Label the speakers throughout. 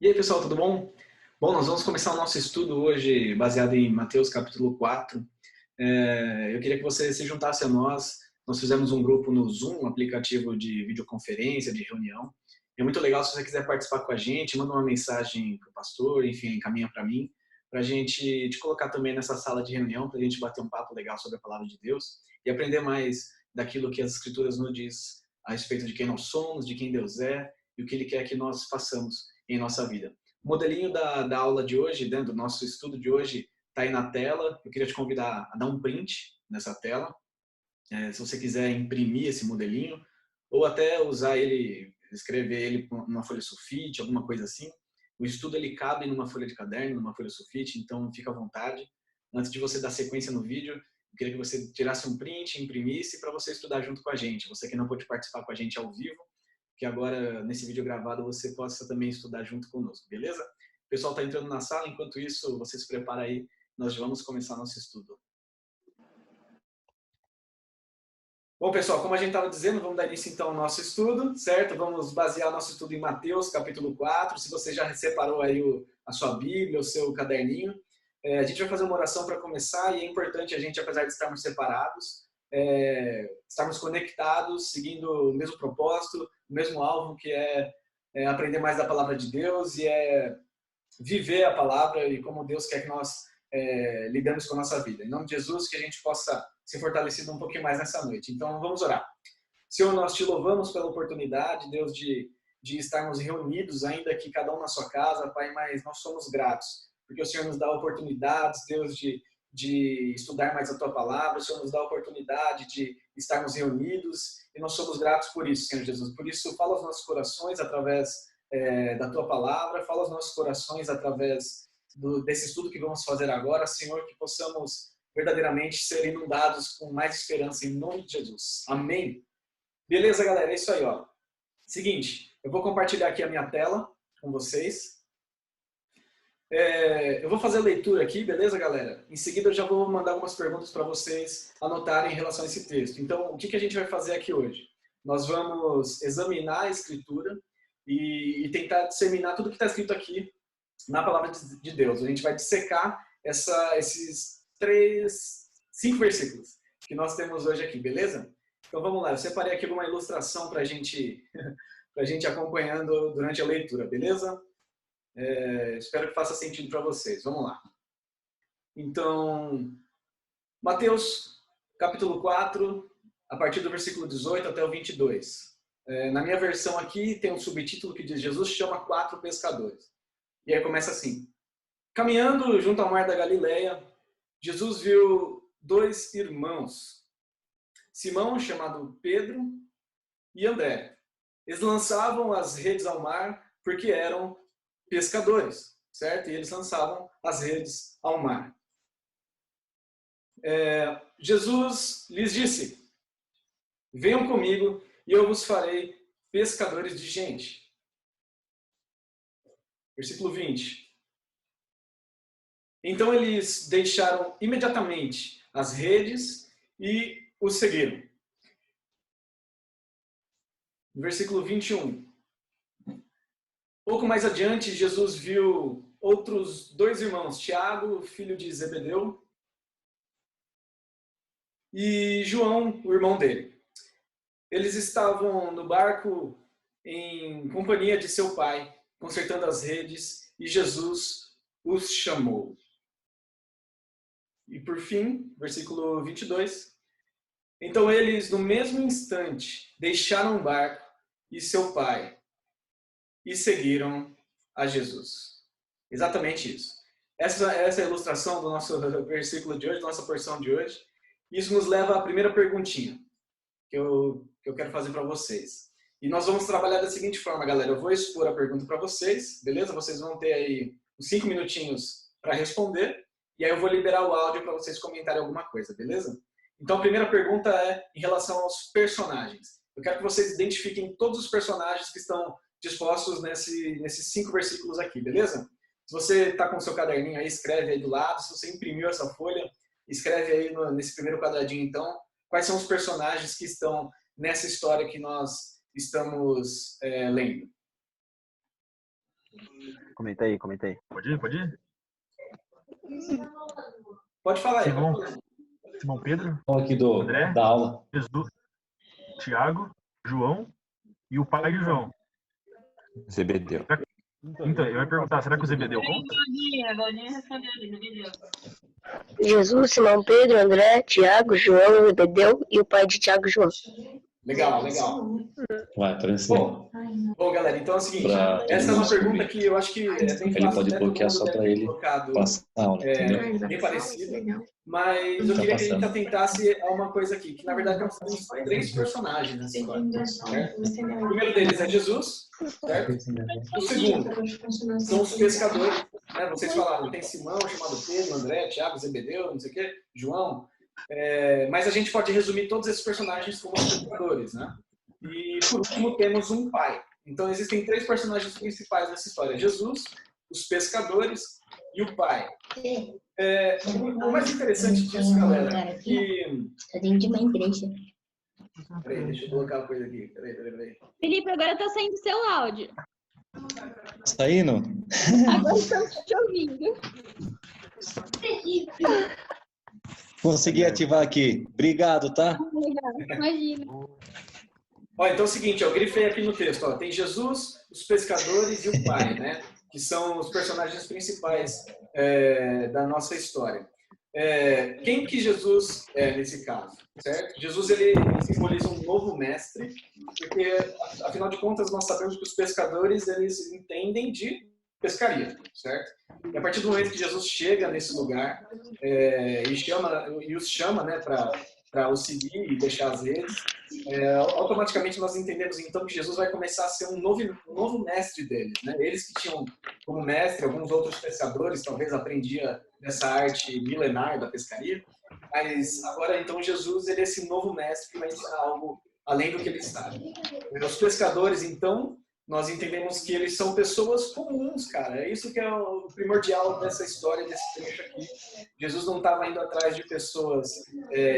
Speaker 1: E aí, pessoal, tudo bom? Bom, nós vamos começar o nosso estudo hoje baseado em Mateus capítulo 4. Eu queria que você se juntasse a nós. Nós fizemos um grupo no Zoom, um aplicativo de videoconferência, de reunião. É muito legal. Se você quiser participar com a gente, manda uma mensagem para o pastor, enfim, encaminha para mim, para a gente te colocar também nessa sala de reunião, para a gente bater um papo legal sobre a palavra de Deus e aprender mais daquilo que as Escrituras nos diz a respeito de quem nós somos, de quem Deus é e o que Ele quer que nós façamos em nossa vida. O modelinho da aula de hoje, do nosso estudo de hoje, está aí na tela. Eu queria te convidar a dar um print nessa tela, se você quiser imprimir esse modelinho, ou até usar ele, escrever ele numa folha sulfite, alguma coisa assim. O estudo ele cabe numa folha de caderno, numa folha sulfite, então fica à vontade. Antes de você dar sequência no vídeo, eu queria que você tirasse um print, imprimisse para você estudar junto com a gente. Você que não pode participar com a gente ao vivo, que agora, nesse vídeo gravado, você possa também estudar junto conosco, beleza? O pessoal está entrando na sala, enquanto isso, você se prepara aí, nós vamos começar nosso estudo. Bom, pessoal, como a gente estava dizendo, vamos dar início então ao nosso estudo, certo? Vamos basear o nosso estudo em Mateus, capítulo 4. Se você já separou aí a sua Bíblia, o seu caderninho, a gente vai fazer uma oração para começar e é importante a gente, apesar de estarmos separados, estarmos conectados, seguindo o mesmo propósito, o mesmo alvo, que é aprender mais da palavra de Deus e viver a palavra e como Deus quer que nós lidemos com a nossa vida. Em nome de Jesus, que a gente possa ser fortalecido um pouquinho mais nessa noite. Então, vamos orar. Senhor, nós te louvamos pela oportunidade, Deus, de estarmos reunidos, ainda que cada um na sua casa, Pai, mas nós somos gratos, porque o Senhor nos dá oportunidades, Deus, de estudar mais a Tua Palavra, o Senhor nos dá a oportunidade de estarmos reunidos, e nós somos gratos por isso, Senhor Jesus. Por isso, fala aos nossos corações através da Tua Palavra, fala aos nossos corações através desse estudo que vamos fazer agora, Senhor, que possamos verdadeiramente ser inundados com mais esperança em nome de Jesus. Amém? Beleza, galera? É isso aí, ó. Seguinte, eu vou compartilhar aqui a minha tela com vocês. Eu vou fazer a leitura aqui, beleza, galera? Em seguida eu já vou mandar algumas perguntas para vocês anotarem em relação a esse texto. Então, o que a gente vai fazer aqui hoje? Nós vamos examinar a Escritura e tentar disseminar tudo que está escrito aqui na Palavra de Deus. A gente vai dissecar esses 5 versículos que nós temos hoje aqui, beleza? Então vamos lá, eu separei aqui uma ilustração para a gente acompanhando durante a leitura, beleza? Espero que faça sentido para vocês. Vamos lá. Então, Mateus, capítulo 4, a partir do versículo 18 até o 22. Na minha versão aqui tem um subtítulo que diz: Jesus chama 4 pescadores. E aí começa assim: caminhando junto ao mar da Galileia, Jesus viu 2 irmãos, Simão, chamado Pedro, e André. Eles lançavam as redes ao mar porque eram pescadores, certo? E eles lançavam as redes ao mar. Jesus lhes disse: venham comigo e eu vos farei pescadores de gente. Versículo 20. Então eles deixaram imediatamente as redes e o seguiram. Versículo 21. Pouco mais adiante, Jesus viu outros 2 irmãos, Tiago, filho de Zebedeu, e João, o irmão dele. Eles estavam no barco em companhia de seu pai, consertando as redes, e Jesus os chamou. E por fim, versículo 22, então eles, no mesmo instante, deixaram o barco e seu pai e seguiram a Jesus. Exatamente isso. Essa é a ilustração do nosso versículo de hoje, da nossa porção de hoje. Isso nos leva à primeira perguntinha que eu quero fazer para vocês. E nós vamos trabalhar da seguinte forma, galera. Eu vou expor a pergunta para vocês, beleza? Vocês vão ter aí uns 5 minutinhos para responder. E aí eu vou liberar o áudio para vocês comentarem alguma coisa, beleza? Então a primeira pergunta é em relação aos personagens. Eu quero que vocês identifiquem todos os personagens que estão dispostos nesses 5 versículos aqui, beleza? Se você está com o seu caderninho aí, escreve aí do lado. Se você imprimiu essa folha, escreve aí nesse primeiro quadradinho, então, quais são os personagens que estão nessa história que nós estamos lendo.
Speaker 2: Comenta aí.
Speaker 3: Pode ir?
Speaker 1: Pode falar aí.
Speaker 3: Simão Pedro,
Speaker 4: Aqui
Speaker 3: André,
Speaker 4: da aula.
Speaker 3: Jesus, Tiago, João e o pai de João.
Speaker 2: Zebedeu.
Speaker 3: Então, eu ia perguntar, será que o Zebedeu conta?
Speaker 5: Godinho respondeu ali, Zebedeu.
Speaker 6: Jesus, Simão Pedro, André, Tiago, João, Zebedeu e o pai de Tiago e João.
Speaker 1: Legal.
Speaker 4: Vai, para ensinar.
Speaker 1: Bom, galera, então é o seguinte,
Speaker 4: Pra
Speaker 1: essa é uma pergunta que eu acho que é bem fácil.
Speaker 4: Ele pode bloquear só para ele
Speaker 1: colocado,
Speaker 4: passar a aula, entendeu?
Speaker 1: bem parecido, mas eu queria que a gente atentasse a uma coisa aqui, que na verdade nós temos 3 personagens nessa história, certo? O primeiro deles é Jesus, certo? O segundo são os pescadores, né? Vocês falaram, tem Simão, chamado Pedro, André, Tiago, Zebedeu, não sei o quê, João, mas a gente pode resumir todos esses personagens como os pescadores, né? E por último temos um pai. Então existem 3 personagens principais nessa história: Jesus, os pescadores e o pai. O mais interessante disso, galera, é que...
Speaker 6: Eu tenho de uma igreja.
Speaker 1: Peraí, deixa eu colocar uma coisa aqui. Peraí.
Speaker 5: Felipe, agora tá saindo seu áudio.
Speaker 4: Saindo?
Speaker 5: Agora estamos te ouvindo.
Speaker 4: Consegui ativar aqui. Obrigado, tá?
Speaker 5: Legal, imagina.
Speaker 1: Então é o seguinte, eu grifei aqui no texto. Tem Jesus, os pescadores e o pai, né? Que são os personagens principais da nossa história. Quem que Jesus é nesse caso, certo? Jesus, ele simboliza um novo mestre, porque, afinal de contas, nós sabemos que os pescadores, eles entendem de pescaria, certo? E a partir do momento que Jesus chega nesse lugar e os chama, né, para o seguir e deixar as redes, automaticamente nós entendemos então que Jesus vai começar a ser um novo mestre deles, né? Eles que tinham como mestre alguns outros pescadores, talvez aprendia dessa arte milenar da pescaria, mas agora então Jesus, ele é esse novo mestre que vai ensinar algo além do que ele sabe. Os pescadores, então, nós entendemos que eles são pessoas comuns, cara. É isso que é o primordial dessa história, desse trecho aqui. Jesus não estava indo atrás de pessoas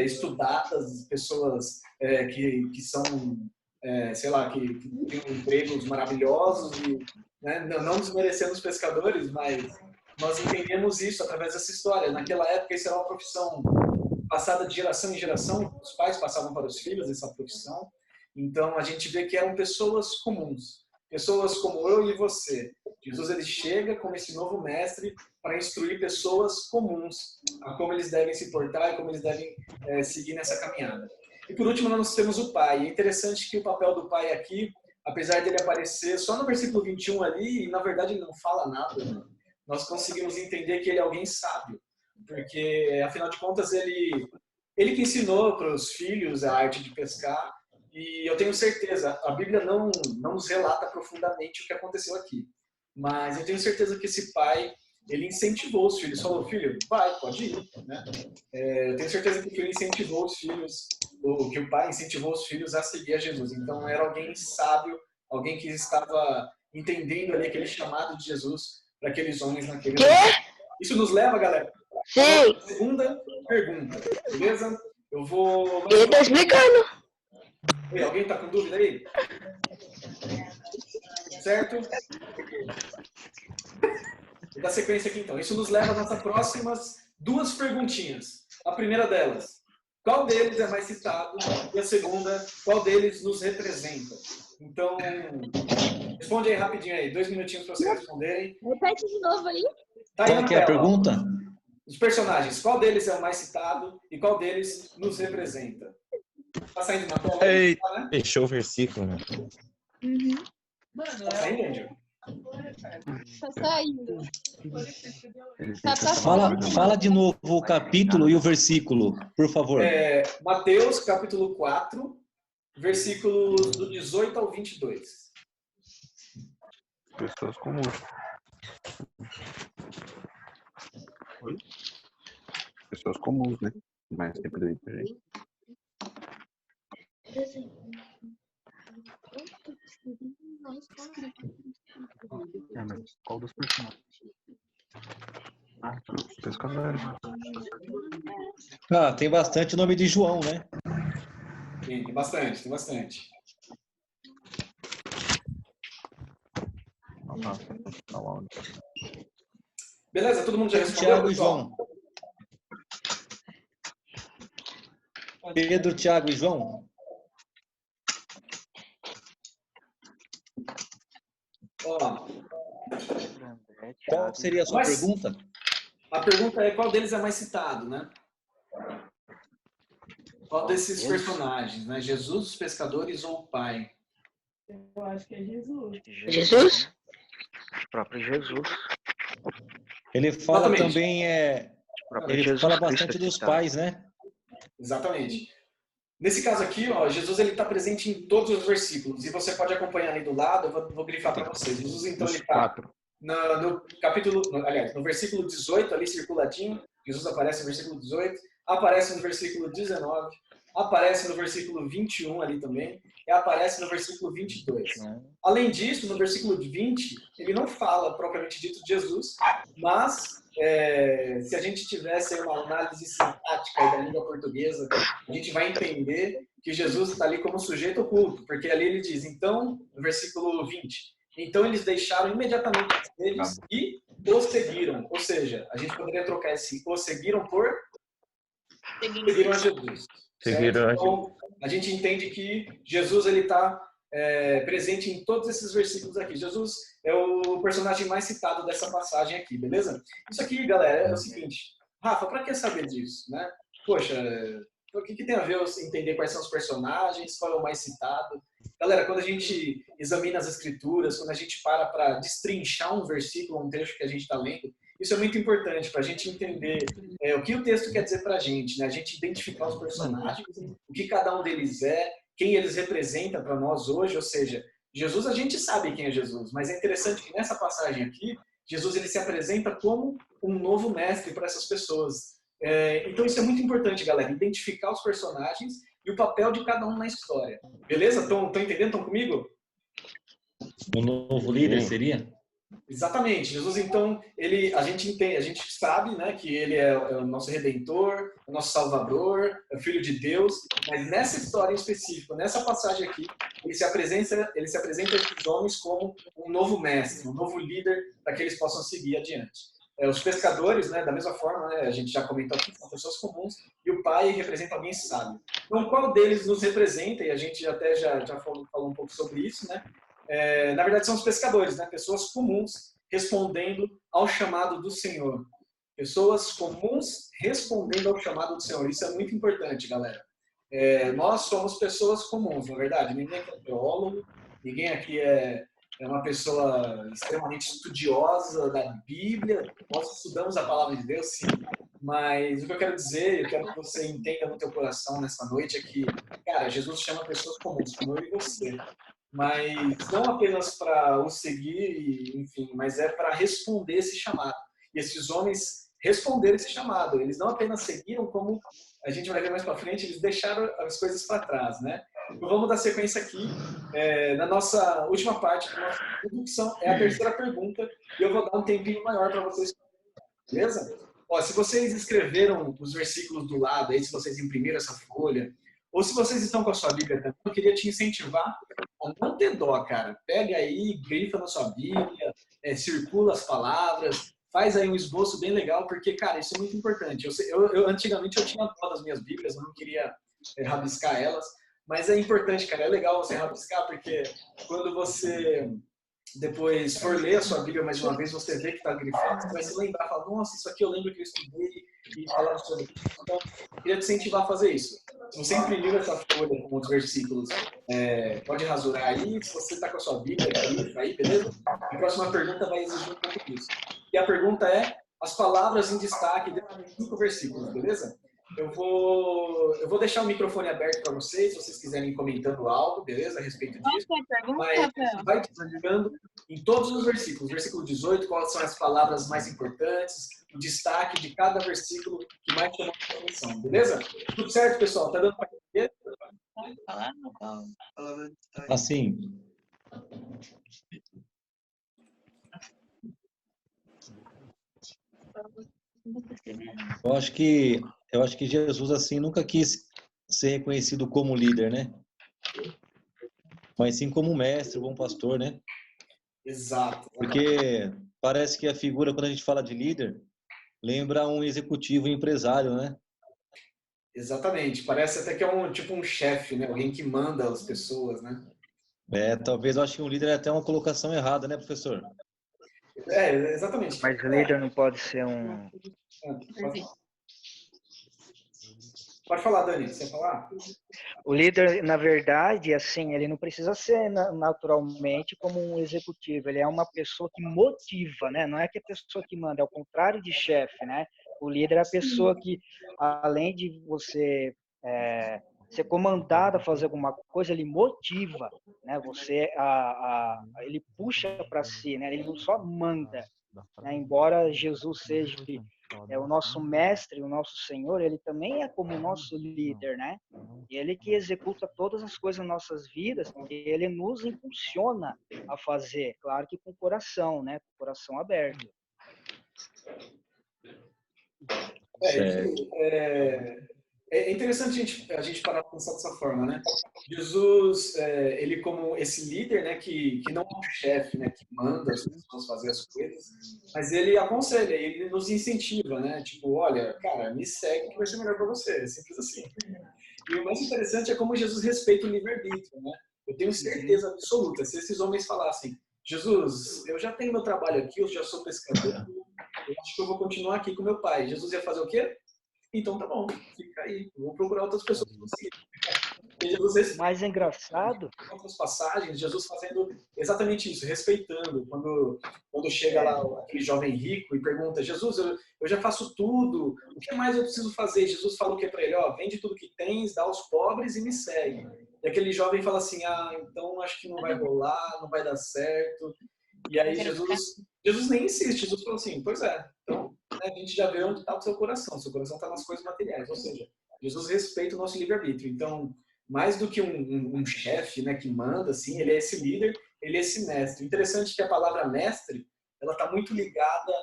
Speaker 1: estudadas, pessoas que são, sei lá, que têm empregos maravilhosos, e, né, não desmerecendo os pescadores, mas nós entendemos isso através dessa história. Naquela época, isso era uma profissão passada de geração em geração, os pais passavam para os filhos essa profissão. Então, a gente vê que eram pessoas comuns. Pessoas como eu e você. Jesus, ele chega como esse novo mestre para instruir pessoas comuns a como eles devem se portar e como eles devem seguir nessa caminhada. E por último, nós temos o pai. É interessante que o papel do pai aqui, apesar dele aparecer só no versículo 21 ali, e na verdade ele não fala nada, né? Nós conseguimos entender que ele é alguém sábio. Porque, afinal de contas, ele que ensinou para os filhos a arte de pescar. E eu tenho certeza, a Bíblia não nos relata profundamente o que aconteceu aqui. Mas eu tenho certeza que esse pai, ele incentivou os filhos. Falou, filho, vai, pode ir. Né? Eu tenho certeza que o filho incentivou os filhos, ou que o pai incentivou os filhos a seguir a Jesus. Então era alguém sábio, alguém que estava entendendo ali aquele chamado de Jesus para aqueles homens naquele lugar. Isso nos leva, galera,
Speaker 6: Sim.
Speaker 1: a segunda pergunta, beleza? Eu vou...
Speaker 6: Ele tá explicando.
Speaker 1: Alguém está com dúvida aí? Certo? Vou dar sequência aqui então. Isso nos leva às nossas próximas 2 perguntinhas. A primeira delas, qual deles é mais citado? E a segunda, qual deles nos representa? Então, responde aí rapidinho aí, 2 minutinhos para vocês responderem.
Speaker 5: Repete de novo aí.
Speaker 1: Tá aí
Speaker 4: Qual
Speaker 1: na
Speaker 4: que é a
Speaker 1: tela, ó.
Speaker 4: pergunta?
Speaker 1: Os personagens, qual deles é o mais citado e qual deles nos representa? Tá saindo na tela?
Speaker 2: Ei,
Speaker 1: Tá, né?
Speaker 2: fechou o versículo, né?
Speaker 1: Tá saindo, Angel?
Speaker 5: Tá saindo.
Speaker 4: Fala de novo o capítulo e o versículo, por favor.
Speaker 1: Mateus, capítulo 4, versículos do 18 ao 22.
Speaker 2: Pessoas comuns.
Speaker 3: Oi?
Speaker 2: Pessoas comuns, né? Mas sempre do jeito.
Speaker 3: Mas qual dos personagens?
Speaker 2: Os pescadores.
Speaker 4: Ah, tem bastante nome de João, né?
Speaker 1: Tem bastante, tem bastante.
Speaker 2: Tá lá onde?
Speaker 1: Beleza? Todo mundo já respondeu,
Speaker 4: Tiago e
Speaker 1: pessoal?
Speaker 4: João. Pedro, Tiago e João.
Speaker 1: Ó,
Speaker 4: Qual seria a sua
Speaker 1: Mas-
Speaker 4: pergunta?
Speaker 1: a pergunta é qual deles é mais citado, né? Qual desses personagens, né? Jesus, os pescadores ou o Pai?
Speaker 7: Eu acho que é Jesus.
Speaker 6: Jesus?
Speaker 8: O próprio Jesus.
Speaker 4: Ele fala
Speaker 1: Exatamente.
Speaker 4: também,
Speaker 8: O próprio
Speaker 4: ele
Speaker 8: Jesus
Speaker 4: fala
Speaker 8: Cristo
Speaker 4: bastante
Speaker 8: é
Speaker 4: dos
Speaker 8: citado.
Speaker 4: pais, né?
Speaker 1: Exatamente. Nesse caso aqui, ó, Jesus ele está presente em todos os versículos e você pode acompanhar ali do lado. Eu vou grifar para vocês. Jesus então
Speaker 2: Os
Speaker 1: ele está
Speaker 2: 4.
Speaker 1: no capítulo, aliás, no versículo 18 ali circuladinho. Jesus aparece no versículo 18, aparece no versículo 19, aparece no versículo 21 ali também e aparece no versículo 22. Além disso, no versículo 20, ele não fala propriamente dito de Jesus, mas se a gente tivesse uma análise sintática aí da língua portuguesa, a gente vai entender que Jesus está ali como sujeito oculto, porque ali ele diz, então, no versículo 20, então eles deixaram imediatamente eles e o seguiram. Ou seja, a gente poderia trocar esse o seguiram por seguiram a Jesus.
Speaker 2: Seguiram a
Speaker 1: Então, a gente entende que Jesus ele está presente em todos esses versículos aqui. Jesus é o personagem mais citado dessa passagem aqui, beleza? Isso aqui, galera, é o seguinte. Rafa, para que saber disso, né? Poxa, o que tem a ver eu entender quais são os personagens, qual é o mais citado? Galera, quando a gente examina as escrituras, quando a gente para destrinchar um versículo, um trecho que a gente está lendo, isso é muito importante para a gente entender o que o texto quer dizer para a gente, né? A gente identificar os personagens, o que cada um deles é, quem eles representam para nós hoje, ou seja, Jesus a gente sabe quem é Jesus, mas é interessante que nessa passagem aqui, Jesus ele se apresenta como um novo mestre para essas pessoas. Então isso é muito importante, galera, identificar os personagens e o papel de cada um na história. Beleza? Estão entendendo? Estão comigo?
Speaker 4: O novo líder seria?
Speaker 1: Exatamente. Jesus, então, a gente entende, a gente sabe, né, que ele é o nosso Redentor, o nosso Salvador, é o Filho de Deus, mas nessa história em específico, nessa passagem aqui, ele se apresenta a esses homens como um novo mestre, um novo líder para que eles possam seguir adiante. Os pescadores, né, da mesma forma, né, a gente já comentou aqui, são pessoas comuns, e o Pai representa alguém sábio. Então, qual deles nos representa? E a gente até já falou um pouco sobre isso, né? Na verdade, são os pescadores, né? Pessoas comuns respondendo ao chamado do Senhor. Pessoas comuns respondendo ao chamado do Senhor. Isso é muito importante, galera. Nós somos pessoas comuns, na verdade. Ninguém aqui é teólogo, ninguém aqui é uma pessoa extremamente estudiosa da Bíblia. Nós estudamos a palavra de Deus, sim. Mas o que eu quero dizer, eu quero que você entenda no teu coração nessa noite é que, cara, Jesus chama pessoas comuns, como eu e você. Mas não apenas para o seguir, enfim, mas é para responder esse chamado. E esses homens responderam esse chamado. Eles não apenas seguiram, como a gente vai ver mais para frente, eles deixaram as coisas para trás, né? Então vamos dar sequência aqui na nossa última parte da nossa introdução, é a terceira pergunta, e eu vou dar um tempinho maior para vocês, beleza? Ó, se vocês escreveram os versículos do lado, aí, se vocês imprimiram essa folha, ou se vocês estão com a sua Bíblia também, eu queria te incentivar a não ter dó, cara. Pega aí, grifa na sua Bíblia, circula as palavras, faz aí um esboço bem legal, porque, cara, isso é muito importante. Antigamente eu tinha dó das minhas Bíblias, eu não queria rabiscar elas, mas é importante, cara, é legal você rabiscar, porque quando você depois for ler a sua Bíblia mais uma vez, você vê que está grifado, você vai se lembrar, falar, nossa, isso aqui eu lembro que eu estudei e falava sobre isso. Então, eu queria te incentivar a fazer isso. Se você imprimiu essa folha com os versículos, pode rasurar aí. Se você está com a sua Bíblia, grifa aí, beleza? A próxima pergunta vai exigir um pouco disso. E a pergunta é as palavras em destaque desses 5 versículos, beleza? Eu vou deixar o microfone aberto para vocês, se vocês quiserem ir comentando algo, beleza? A respeito disso. Mas vai destacando em todos os versículos. Versículo 18, quais são as palavras mais importantes, o destaque de cada versículo que mais chama a atenção, beleza? Tudo certo, pessoal? Tá dando para entender?
Speaker 4: Assim, eu acho que Jesus assim nunca quis ser reconhecido como líder, né? Mas sim como mestre, bom pastor, né?
Speaker 1: Exato.
Speaker 4: Porque parece que a figura, quando a gente fala de líder, lembra um executivo empresário, né?
Speaker 1: Exatamente. Parece até que é um tipo um chefe, né? Alguém que manda as pessoas, né?
Speaker 4: Talvez eu acho que um líder é até uma colocação errada, né, professor?
Speaker 1: Exatamente.
Speaker 8: Mas o líder não pode ser um.
Speaker 1: Pode falar, Dani. Você quer falar?
Speaker 8: O líder, na verdade, assim, ele não precisa ser naturalmente como um executivo. Ele é uma pessoa que motiva, né? Não é que a pessoa que manda, é o contrário de chefe, né? O líder é a pessoa que, além de você ser comandado a fazer alguma coisa, ele motiva, né? Ele puxa para si, né? Ele não só manda, né? Embora Jesus seja o nosso mestre, o nosso Senhor, ele também é como o nosso líder, né? Ele que executa todas as coisas nas nossas vidas, porque ele nos impulsiona a fazer, claro que com o coração, né? Com o coração aberto.
Speaker 4: Certo.
Speaker 1: É interessante a gente parar para pensar dessa forma, né? Jesus, ele como esse líder, né, que não é um chefe, né, que manda as pessoas fazer as coisas, mas ele aconselha, ele nos incentiva, né? Tipo, olha, cara, me segue que vai ser melhor para você, é simples assim. E o mais interessante é como Jesus respeita o livre-arbítrio, né? Eu tenho certeza absoluta, se esses homens falassem, Jesus, eu já tenho meu trabalho aqui, eu já sou pescador, eu acho que eu vou continuar aqui com meu pai. Jesus ia fazer o quê? Então tá bom, fica aí, eu vou procurar outras pessoas que conseguirem. E Jesus
Speaker 8: Mais engraçado,
Speaker 1: outras passagens, Jesus fazendo exatamente isso, respeitando. Quando chega lá aquele jovem rico e pergunta, Jesus, eu já faço tudo, o que mais eu preciso fazer? Jesus fala o que para ele? Ó, vende tudo que tens, dá aos pobres e me segue. E aquele jovem fala assim, então acho que não vai rolar, não vai dar certo. E aí Jesus nem insiste, Jesus falou assim, pois é, então a gente já vê onde está o seu coração está nas coisas materiais, ou seja, Jesus respeita o nosso livre-arbítrio. Então, mais do que um chefe, né, que manda, assim, ele é esse líder, ele é esse mestre. Interessante que a palavra mestre, ela está muito ligada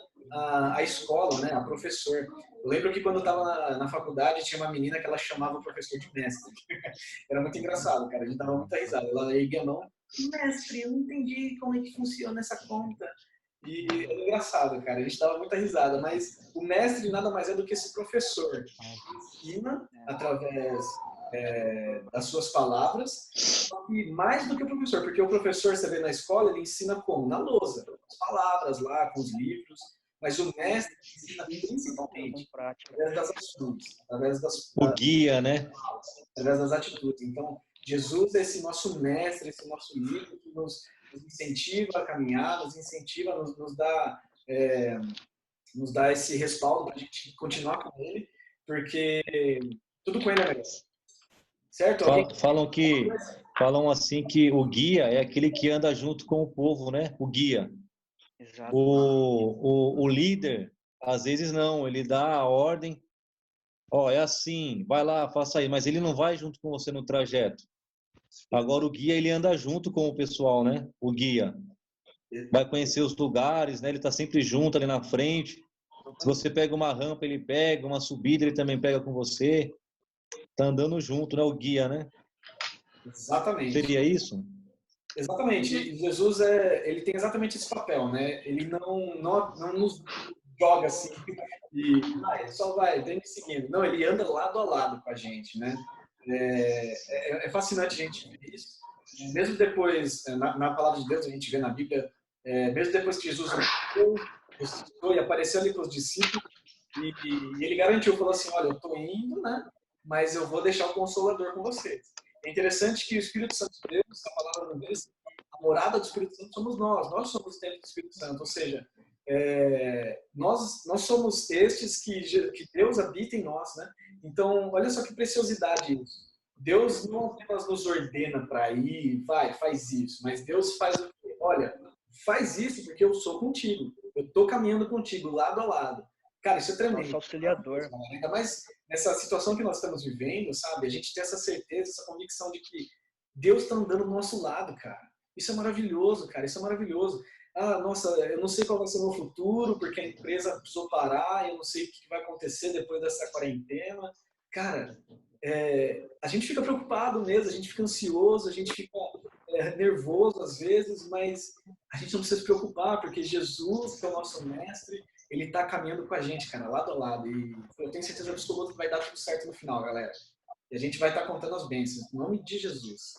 Speaker 1: à escola, né, a professor. Eu lembro que quando eu estava na faculdade, tinha uma menina que ela chamava o professor de mestre. Era muito engraçado, cara, a gente dava muita risada. Ela erguia a mão, mestre, eu não entendi como é que funciona essa conta. E é engraçado, cara, a gente dava muita risada, mas o mestre nada mais é do que esse professor que ensina através das suas palavras, e mais do que o professor, porque o professor, você vê na escola, ele ensina como? Na lousa, com as palavras lá, com os livros, mas o mestre ensina principalmente através das ações,
Speaker 4: O guia, né?
Speaker 1: através das atitudes. Então, Jesus é esse nosso mestre, esse nosso líder que nos incentiva a caminhar, nos incentiva, nos dá esse respaldo para a gente continuar com ele, porque tudo com ele é melhor. Certo?
Speaker 4: Falam assim que o guia é aquele que anda junto com o povo, né? O guia.
Speaker 8: exato.
Speaker 4: O líder, às vezes não, ele dá a ordem, é assim, vai lá, faça aí, mas ele não vai junto com você no trajeto. Agora o guia, ele anda junto com o pessoal, né? O guia vai conhecer os lugares, né? Ele tá sempre junto ali na frente. Se você pega uma rampa, ele pega, uma subida, ele também pega com você. Tá andando junto, né? O guia, né?
Speaker 1: Exatamente.
Speaker 4: Seria isso?
Speaker 1: Exatamente. E Jesus ele tem exatamente esse papel, né? Ele não nos joga assim e só vem me seguindo. Não, ele anda lado a lado com a gente, né? É fascinante a gente ver isso. Mesmo depois, na palavra de Deus, a gente vê na Bíblia, mesmo depois que Jesus ressuscitou e apareceu ali para os discípulos, e ele garantiu, falou assim, olha, eu estou indo, né? Mas eu vou deixar o Consolador com vocês. É interessante que o Espírito Santo de Deus, a palavra de Deus, a morada do Espírito Santo somos nós somos o templo do Espírito Santo, ou seja, nós somos estes que Deus habita em nós, né? Então, olha só que preciosidade isso. Deus não apenas nos ordena para ir, faz isso, mas Deus faz o quê? Olha, faz isso porque eu sou contigo, eu estou caminhando contigo, lado a lado. Cara, isso é tremendo.
Speaker 8: Nosso auxiliador.
Speaker 1: Ainda mais nessa situação que nós estamos vivendo, sabe? A gente tem essa certeza, essa convicção de que Deus está andando do nosso lado, cara. Isso é maravilhoso, cara. Isso é maravilhoso. Nossa, eu não sei qual vai ser o meu futuro, porque a empresa precisou parar, eu não sei o que vai acontecer depois dessa quarentena. Cara, a gente fica preocupado mesmo, a gente fica ansioso, a gente fica nervoso às vezes, mas a gente não precisa se preocupar, porque Jesus, que é o nosso mestre, ele está caminhando com a gente, cara, lado a lado. E eu tenho certeza absoluta que vai dar tudo certo no final, galera. E a gente vai estar contando as bênçãos, em nome de Jesus.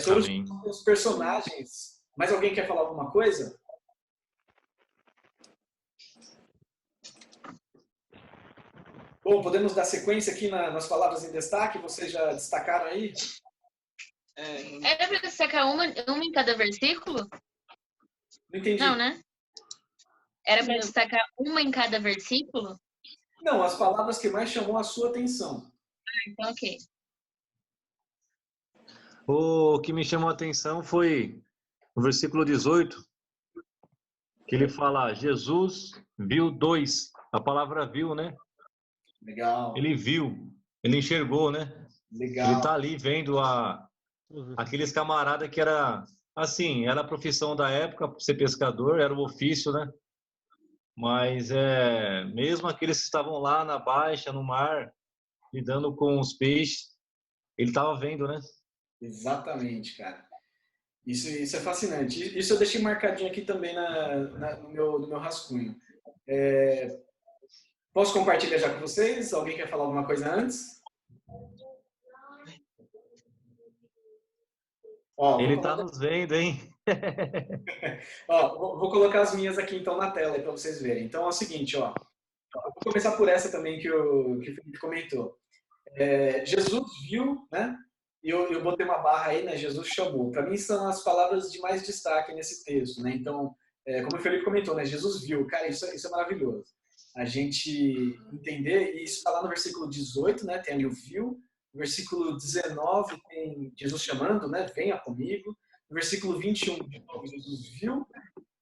Speaker 1: Sobre
Speaker 4: Amém.
Speaker 1: os personagens, mais alguém quer falar alguma coisa? Bom, podemos dar sequência aqui nas palavras em destaque? Vocês já destacaram aí?
Speaker 9: Era para destacar uma em cada versículo?
Speaker 1: Não entendi.
Speaker 9: Não, né? Era para destacar uma em cada versículo?
Speaker 1: Não, as palavras que mais chamou a sua atenção.
Speaker 9: Então, ok.
Speaker 4: O que me chamou a atenção foi no versículo 18, que ele fala, Jesus viu dois. A palavra viu, né?
Speaker 1: Legal.
Speaker 4: Ele viu, ele enxergou, né?
Speaker 1: Legal.
Speaker 4: Ele tá ali vendo aqueles camaradas que era, assim, era a profissão da época, ser pescador, era o ofício, né? Mas mesmo aqueles que estavam lá na baixa, no mar, lidando com os peixes, ele estava vendo, né?
Speaker 1: Exatamente, cara. Isso é fascinante. Isso eu deixei marcadinho aqui também no meu rascunho. Posso compartilhar já com vocês? Alguém quer falar alguma coisa antes? Ó,
Speaker 4: ele está nos vendo, hein?
Speaker 1: Ó, vou colocar as minhas aqui então na tela para vocês verem. Então é o seguinte, ó. Vou começar por essa também que o Felipe comentou. Jesus viu, né? E eu botei uma barra aí, né? Jesus chamou. Para mim são as palavras de mais destaque nesse texto, né? Então, como o Felipe comentou, né? Jesus viu. Cara, isso é maravilhoso. A gente entender, e isso está lá no versículo 18, né? Tem ali o viu. No versículo 19 tem Jesus chamando, né? Venha comigo. No versículo 21, Jesus viu.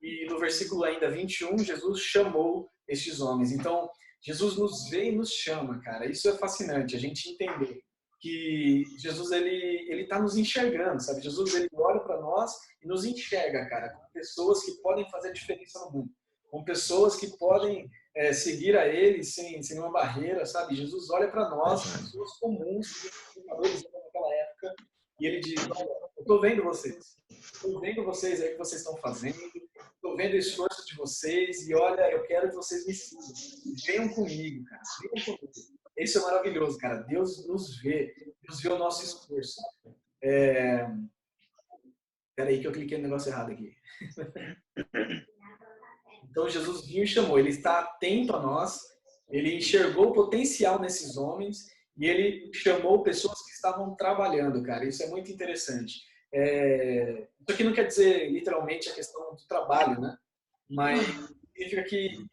Speaker 1: E no versículo ainda 21, Jesus chamou estes homens. Então, Jesus nos vê e nos chama, cara. Isso é fascinante, a gente entender que Jesus, ele tá nos enxergando, sabe? Jesus, ele olha para nós e nos enxerga, cara, com pessoas que podem fazer diferença no mundo, com pessoas que podem seguir a ele sem nenhuma barreira, sabe? Jesus olha para nós, pessoas comuns, pecadores naquela época, e ele diz, olha, eu tô vendo vocês. Estou vendo vocês aí que vocês estão fazendo, estou vendo o esforço de vocês e olha, eu quero que vocês me sigam. Venham comigo, cara. Venham comigo. Isso é maravilhoso, cara. Deus nos vê. Deus vê o nosso esforço. Peraí que eu cliquei no negócio errado aqui. Então Jesus viu e chamou. Ele está atento a nós. Ele enxergou o potencial nesses homens e ele chamou pessoas que estavam trabalhando, cara. Isso é muito interessante. Isso aqui não quer dizer literalmente a questão do trabalho, né? Mas significa que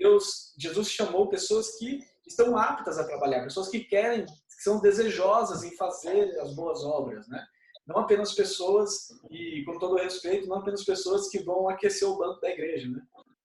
Speaker 1: Jesus chamou pessoas que estão aptas a trabalhar, pessoas que querem, que são desejosas em fazer as boas obras, né? Não apenas pessoas, e com todo respeito, não apenas pessoas que vão aquecer o banco da igreja, né?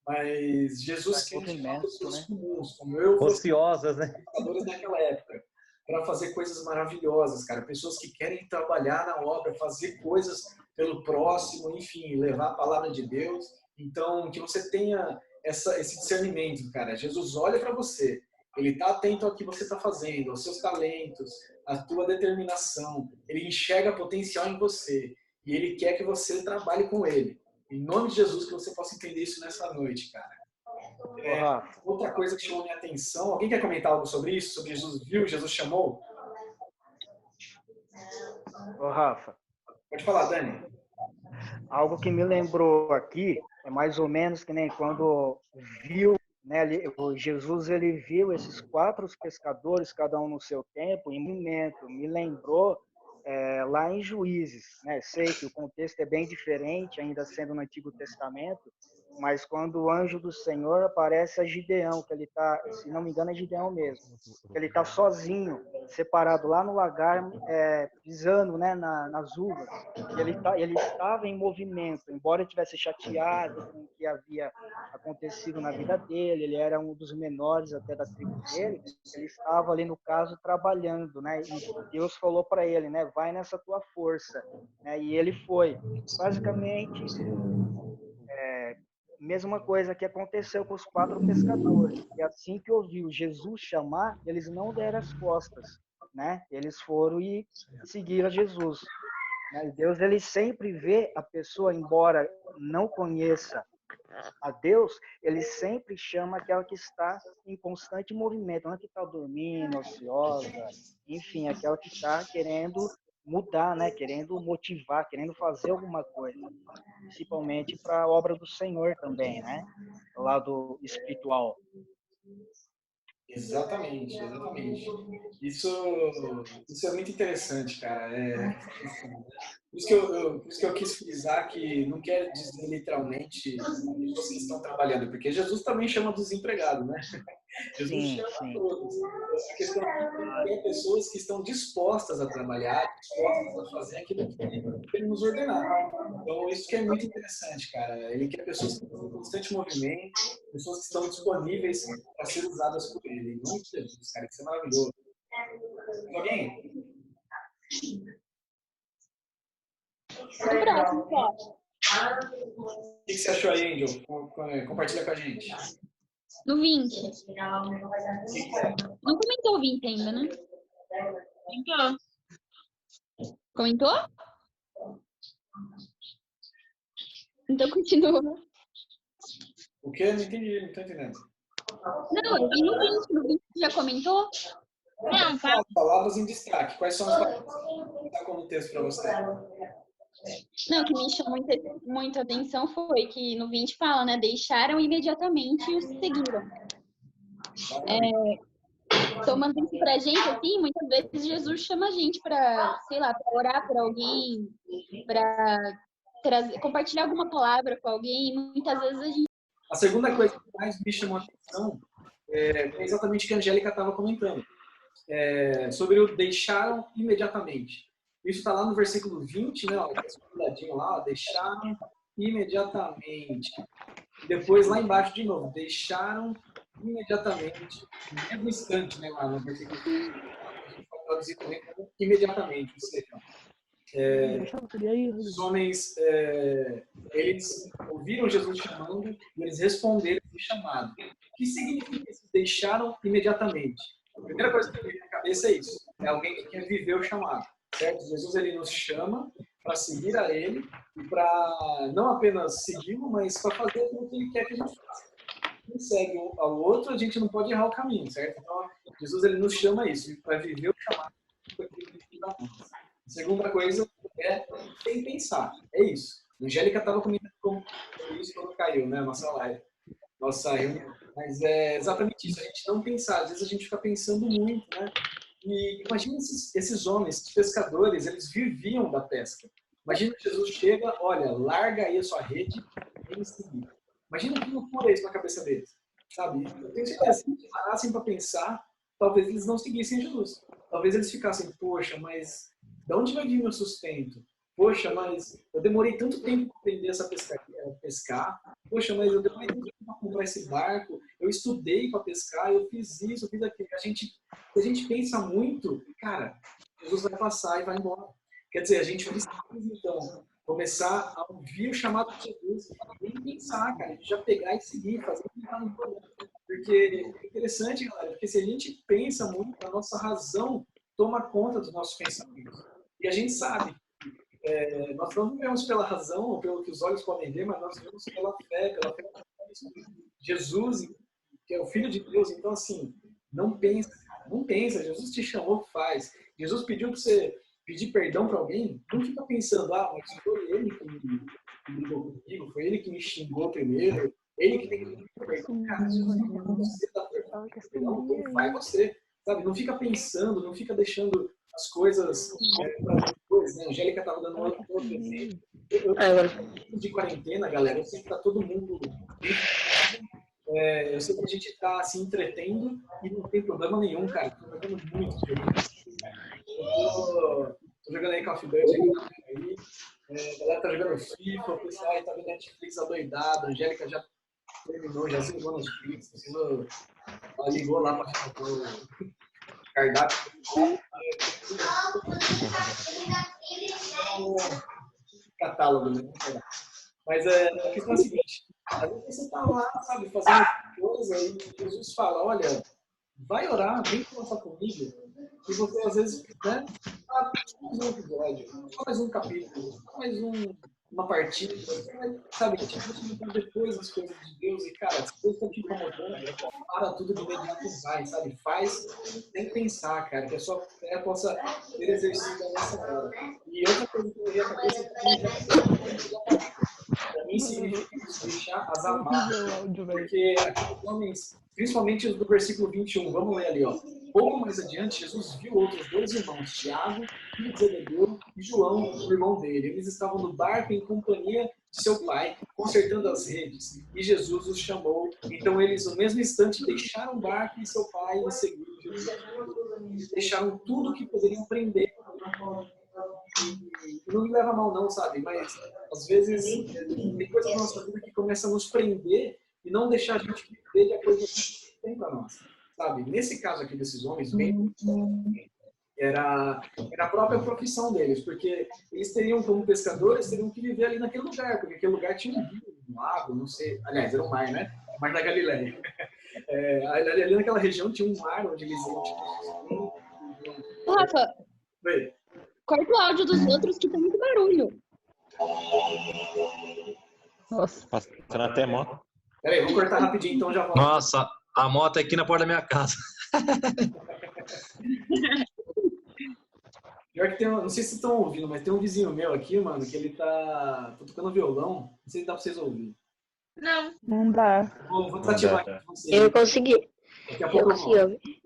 Speaker 1: Mas Jesus quer chamar pessoas comuns, como eu,
Speaker 4: ociosas, né?
Speaker 1: Pescadores naquela época, para fazer coisas maravilhosas, cara. Pessoas que querem trabalhar na obra, fazer coisas pelo próximo, enfim, levar a palavra de Deus. Então, que você tenha esse discernimento, cara. Jesus olha para você, ele está atento ao que você está fazendo, aos seus talentos, à tua determinação. Ele enxerga potencial em você e ele quer que você trabalhe com ele. Em nome de Jesus, que você possa entender isso nessa noite, cara. Outra coisa que chamou minha atenção, alguém quer comentar algo sobre isso? Sobre Jesus viu, Jesus chamou?
Speaker 8: Ô, Rafa.
Speaker 1: Pode falar, Dani.
Speaker 8: Algo que me lembrou aqui é mais ou menos que nem quando viu, né, Jesus ele viu esses 4 pescadores, cada um no seu tempo, em movimento. Me lembrou lá em Juízes, né? Sei que o contexto é bem diferente, ainda sendo no Antigo Testamento, mas quando o anjo do Senhor aparece a Gideão, que ele está, se não me engano é Gideão mesmo, que ele está sozinho, separado lá no lagar, pisando, né, nas uvas, ele estava em movimento, embora ele estivesse chateado com o que havia acontecido na vida dele, ele era um dos menores até da tribo dele, ele estava ali no caso trabalhando, né, e Deus falou para ele, né, vai nessa tua força, né, e ele foi. Basicamente, mesma coisa que aconteceu com os 4 pescadores. E assim que ouviu Jesus chamar, eles não deram as costas, né? Eles foram e seguiram Jesus. Mas Deus, ele sempre vê a pessoa, embora não conheça a Deus, ele sempre chama aquela que está em constante movimento, não é que está dormindo, ociosa, enfim, aquela que está querendo mudar, né? Querendo motivar, querendo fazer alguma coisa, principalmente para a obra do Senhor também, né? Do lado espiritual.
Speaker 1: Exatamente, exatamente. Isso é muito interessante, cara. Por isso que eu quis frisar que não quer dizer literalmente pessoas que estão trabalhando, porque Jesus também chama dos empregados, né? Jesus
Speaker 8: Sim,
Speaker 1: chama
Speaker 8: sim.
Speaker 1: todos. A questão é pessoas que estão dispostas a trabalhar, dispostas a fazer aquilo que ele nos ordenar. Então, isso que é muito interessante, cara. Ele quer pessoas que estão em constante movimento, pessoas que estão disponíveis para ser usadas por ele. Em nome de Jesus, cara, isso é maravilhoso. Alguém?
Speaker 5: No próximo, ó.
Speaker 1: O que você achou aí, Angel? Compartilha com a gente.
Speaker 5: No 20. Não comentou o 20 ainda, né?
Speaker 9: Então,
Speaker 5: Comentou? Então continua.
Speaker 1: O que? Não entendi, não tô entendendo.
Speaker 5: Não, e no 20, no 20 já comentou?
Speaker 9: não, tá.
Speaker 1: Palavras em destaque. Quais são as palavras que está como texto para você?
Speaker 5: Não, o que me chamou muita atenção foi que no 20 fala, né? Deixaram imediatamente e os seguiram. Tomando isso pra gente, assim, muitas vezes Jesus chama a gente pra, sei lá, pra orar por alguém, pra compartilhar alguma palavra com alguém, e muitas vezes a gente...
Speaker 1: A segunda coisa que mais me chamou a atenção é exatamente o que a Angélica estava comentando. Sobre o deixaram imediatamente. Isso está lá no versículo 20, né? Ó, lá, ó, deixaram imediatamente. E depois lá embaixo de novo, deixaram imediatamente, no mesmo instante, né? Lá no versículo 20, a gente pode traduzir também como imediatamente. Ou seja, os homens, eles ouviram Jesus chamando e eles responderam esse chamado. O que significa isso? Deixaram imediatamente. A primeira coisa que vem na cabeça é isso. É alguém que quer viver o chamado. Certo? Jesus, ele nos chama para seguir a ele e para não apenas segui-lo, mas para fazer aquilo que ele quer que a gente faça. Quem segue ao outro, a gente não pode errar o caminho, certo? Então, Jesus, ele nos chama a isso, para viver o chamado. A segunda coisa é sem pensar. É isso. A Angélica estava comentando como isso quando caiu, né? Nossa reunião. Mas é exatamente isso. A gente não pensar. Às vezes a gente fica pensando muito, né? E imagina esses homens, esses pescadores, eles viviam da pesca. Imagina que Jesus chega, olha, larga aí a sua rede e vem seguir. Imagina que loucura é isso na cabeça deles, sabe? Eu tenho certeza, se eles parassem para pensar, talvez eles não seguissem Jesus. Talvez eles ficassem, poxa, mas de onde vai vir meu sustento? Poxa, mas eu demorei tanto tempo para aprender essa pescar. Poxa, mas eu demorei tanto tempo para comprar esse barco. Eu estudei para pescar, eu fiz isso, eu fiz aquilo. A gente pensa muito, cara, Jesus vai passar e vai embora. Quer dizer, a gente precisa, então, começar a ouvir o chamado de Jesus e nem pensar, cara. A gente já pegar e seguir, fazer o que está no programa. Porque é interessante, galera, porque se a gente pensa muito, a nossa razão toma conta dos nossos pensamentos. E a gente sabe, nós não vivemos pela razão ou pelo que os olhos podem ver, mas nós vivemos pela fé de Jesus, que é o Filho de Deus. Então, assim, não pensa, cara, não pensa. Jesus te chamou, faz. Jesus pediu para você pedir perdão para alguém, não fica pensando, mas foi ele que me brigou comigo, foi ele que me xingou primeiro, ele que tem que pedir perdão. Cara, Jesus não vai você dar perdão, então vai você. Sabe? Não fica pensando, não fica deixando as coisas para depois, né? A Angélica estava dando outro exemplo. De quarentena, galera, eu sei que tá todo mundo... eu sei que a gente está se entretendo e não tem problema nenhum, cara. Tô jogando muito tô jogando aí Call of Duty aí. A galera tá jogando FIFA, o pessoal aí tá vendo Netflix adoidado. A Angélica já terminou, já se ligou na Netflix. Ela ligou lá para o cardápio. Catálogo, né? Mas a questão é a seguinte: às vezes você tá lá, sabe, fazendo coisa e Jesus fala: olha, vai orar, vem conversar comigo. e você às vezes, né, mais um episódio, só mais um capítulo, só mais uma partida, sabe, que te deixa depois as coisas de Deus e, cara, se Deus está te incomodando, para tudo de imediato e vai, sabe, faz sem pensar, cara, que a sua fé possa ser exercida nessa hora. E outra coisa que eu ia cabeça é para mim significa isso, deixar as amarras, porque aqueles homens, principalmente os do versículo 21, vamos ler ali, ó. Pouco mais adiante, Jesus viu outros dois irmãos, Tiago, filho de Zebedeu, e João, o irmão dele. Eles estavam no barco em companhia de seu pai, consertando as redes, e Jesus os chamou. Então eles, no mesmo instante, deixaram o barco e seu pai e seguiram Jesus. Eles deixaram tudo que poderiam prender. Não me leva a mal não, sabe? Mas, às vezes, tem coisa na nossa vida que começa a nos prender e não deixar a gente viver de acordo com o que tem para nós, sabe? Nesse caso aqui desses homens, bem, era a própria profissão deles, porque eles teriam, como pescadores, teriam que viver ali naquele lugar, porque aquele lugar tinha um rio, um lago, não sei, aliás, era um mar, né? O mar da Galileia. Ali naquela região tinha um mar onde eles iam.
Speaker 5: Rafa,
Speaker 1: Oi.
Speaker 5: corta o áudio dos outros que tem muito barulho.
Speaker 10: Nossa.
Speaker 4: Passando até moto.
Speaker 1: Peraí, vou cortar rapidinho, então já volto.
Speaker 4: Nossa, a moto é aqui na porta da minha casa.
Speaker 1: Pior que tem, não sei se vocês estão ouvindo, mas tem um vizinho meu aqui, mano, que ele tá tocando violão. Não sei se dá pra vocês ouvirem.
Speaker 9: Não.
Speaker 10: Não dá.
Speaker 1: Vou desativar aqui pra vocês.
Speaker 6: Eu consegui.
Speaker 1: Daqui a
Speaker 6: Eu
Speaker 1: pouco eu
Speaker 6: consegui
Speaker 1: volto.
Speaker 6: ouvir.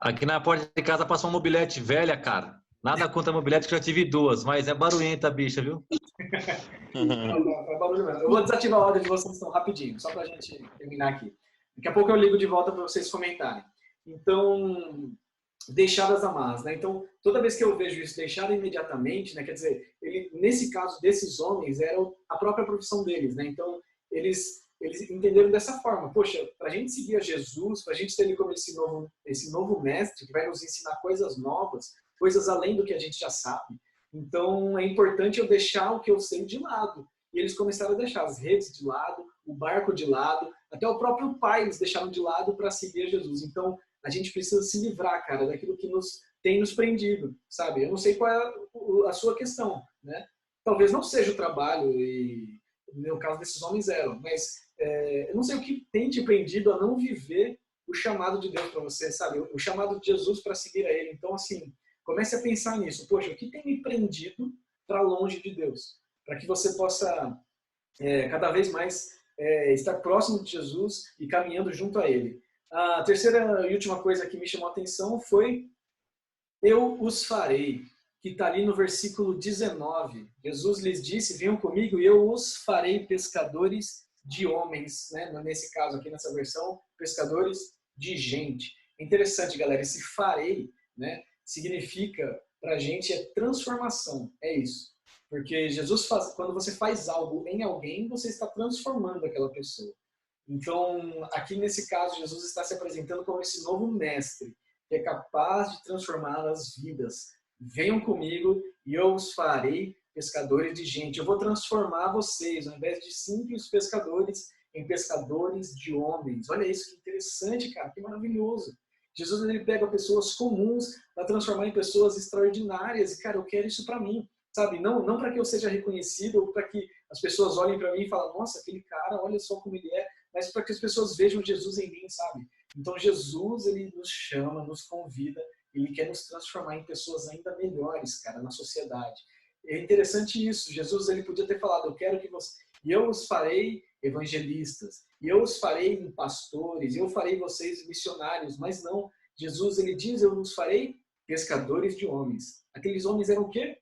Speaker 4: Aqui na porta de casa passou uma mobilete velha, cara. Nada contra a mobilete, que eu já tive duas, mas é barulhenta a bicha, viu?
Speaker 1: É barulho mesmo. Eu vou desativar o áudio de vocês então, rapidinho, só pra gente terminar aqui. Daqui a pouco eu ligo de volta para vocês comentarem. Então, deixar as amarras, né? Então, toda vez que eu vejo isso deixado imediatamente, né? Quer dizer, nesse caso desses homens, era a própria profissão deles, né? Então, eles entenderam dessa forma. Poxa, para a gente seguir a Jesus, para a gente ter ele como esse novo mestre que vai nos ensinar coisas novas, coisas além do que a gente já sabe. Então, é importante eu deixar o que eu sei de lado. E eles começaram a deixar as redes de lado, o barco de lado, até o próprio pai eles deixaram de lado para seguir a Jesus. Então, a gente precisa se livrar, cara, daquilo que tem nos prendido, sabe? Eu não sei qual é a sua questão, né? Talvez não seja o trabalho, e no caso desses homens eram, mas eu não sei o que tem te prendido a não viver o chamado de Deus para você, sabe? O chamado de Jesus para seguir a Ele. Então, assim, comece a pensar nisso. Poxa, o que tem me prendido para longe de Deus? Para que você possa cada vez mais estar próximo de Jesus e caminhando junto a Ele. A terceira e última coisa que me chamou a atenção foi eu os farei, que está ali no versículo 19. Jesus lhes disse, venham comigo e eu os farei pescadores de homens, né? Nesse caso aqui, nessa versão, pescadores de gente. É interessante, galera, esse farei, né, significa para a gente transformação, é isso. Porque Jesus quando você faz algo em alguém, você está transformando aquela pessoa. Então, aqui nesse caso, Jesus está se apresentando como esse novo mestre, que é capaz de transformar as vidas. Venham comigo e eu os farei pescadores de gente. Eu vou transformar vocês, ao invés de simples pescadores, em pescadores de homens. Olha isso, que interessante, cara, que maravilhoso. Jesus, ele pega pessoas comuns para transformar em pessoas extraordinárias. E, cara, eu quero isso para mim, sabe? Não para que eu seja reconhecido ou para que as pessoas olhem para mim e falem, nossa, aquele cara, olha só como ele é, mas para que as pessoas vejam Jesus em mim, sabe? Então, Jesus, ele nos chama, nos convida, ele quer nos transformar em pessoas ainda melhores, cara, na sociedade. É interessante isso. Jesus, ele podia ter falado, eu quero que você... E eu os farei evangelistas, e eu os farei pastores, e eu farei vocês missionários, mas não. Jesus, ele diz, eu os farei pescadores de homens. Aqueles homens eram o quê?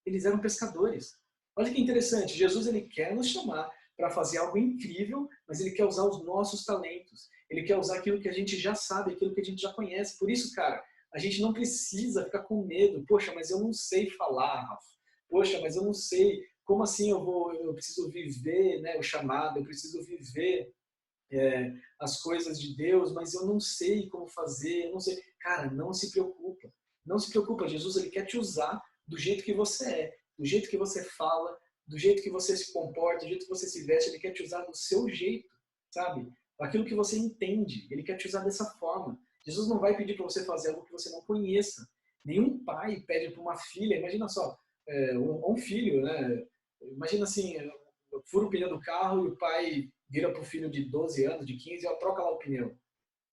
Speaker 1: Eles eram pescadores. Olha que interessante. Jesus, ele quer nos chamar para fazer algo incrível, mas ele quer usar os nossos talentos. Ele quer usar aquilo que a gente já sabe, aquilo que a gente já conhece. Por isso, cara, a gente não precisa ficar com medo. Poxa, mas eu não sei falar, Rafa. Poxa, mas eu não sei. Como assim eu preciso viver, né, o chamado, eu preciso viver as coisas de Deus, mas eu não sei como fazer, eu não sei. Cara, não se preocupa. Não se preocupa. Jesus, ele quer te usar do jeito que você é, do jeito que você fala, do jeito que você se comporta, do jeito que você se veste. Ele quer te usar do seu jeito, sabe? Aquilo que você entende. Ele quer te usar dessa forma. Jesus não vai pedir para você fazer algo que você não conheça. Nenhum pai pede para uma filha, imagina só, um filho, né? Imagina assim, eu furo o pneu do carro e o pai vira para o filho de 12 anos, de 15, e troca lá o pneu.